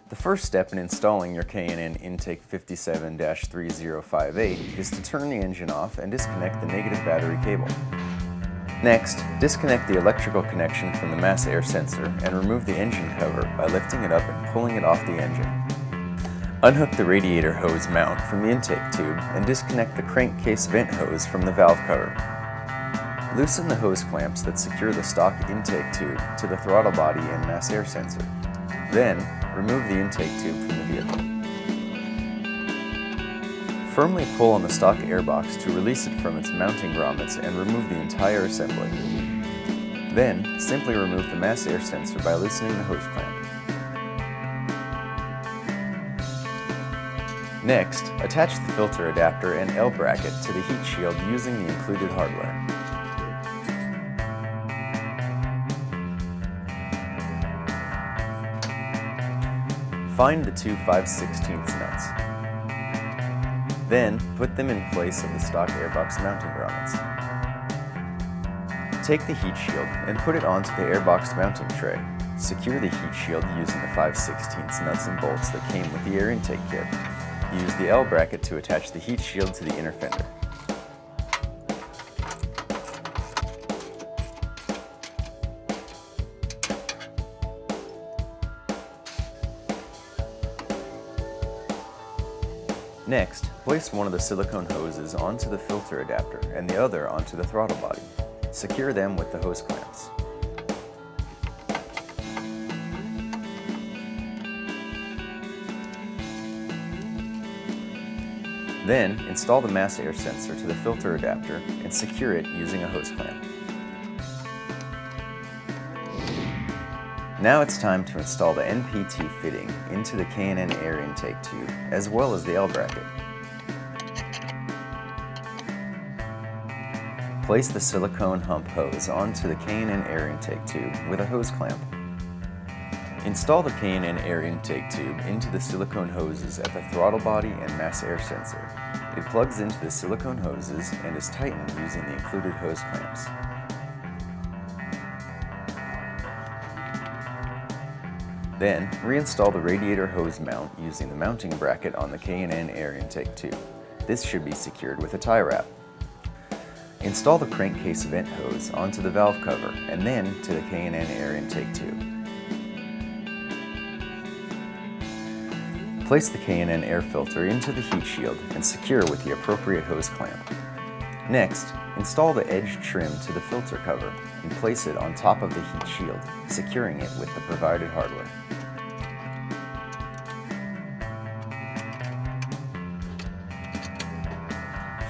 The first step in installing your K&N intake 57-3058 is to turn the engine off and disconnect the negative battery cable. Next, disconnect the electrical connection from the mass air sensor and remove the engine cover by lifting it up and pulling it off the engine. Unhook the radiator hose mount from the intake tube and disconnect the crankcase vent hose from the valve cover. Loosen the hose clamps that secure the stock intake tube to the throttle body and mass air sensor. Then, remove the intake tube from the vehicle. Firmly pull on the stock airbox to release it from its mounting grommets and remove the entire assembly. Then, simply remove the mass air sensor by loosening the hose clamp. Next, attach the filter adapter and L bracket to the heat shield using the included hardware. Find the two 5/16 nuts. Then, put them in place of the stock airbox mounting grommets. Take the heat shield and put it onto the airbox mounting tray. Secure the heat shield using the 5/16 nuts and bolts that came with the air intake kit. Use the L bracket to attach the heat shield to the inner fender. Next, place one of the silicone hoses onto the filter adapter and the other onto the throttle body. Secure them with the hose clamps. Then, install the mass air sensor to the filter adapter and secure it using a hose clamp. Now it's time to install the NPT fitting into the K&N air intake tube, as well as the L bracket. Place the silicone hump hose onto the K&N air intake tube with a hose clamp. Install the K&N air intake tube into the silicone hoses at the throttle body and mass air sensor. It plugs into the silicone hoses and is tightened using the included hose clamps. Then, reinstall the radiator hose mount using the mounting bracket on the K&N air intake tube. This should be secured with a tie wrap. Install the crankcase vent hose onto the valve cover and then to the K&N air intake tube. Place the K&N air filter into the heat shield and secure with the appropriate hose clamp. Next, install the edge trim to the filter cover and place it on top of the heat shield, securing it with the provided hardware.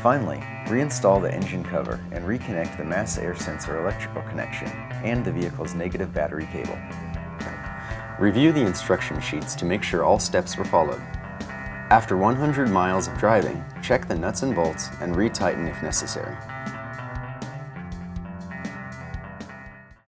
Finally, reinstall the engine cover and reconnect the mass air sensor electrical connection and the vehicle's negative battery cable. Review the instruction sheets to make sure all steps were followed. After 100 miles of driving, check the nuts and bolts and retighten if necessary.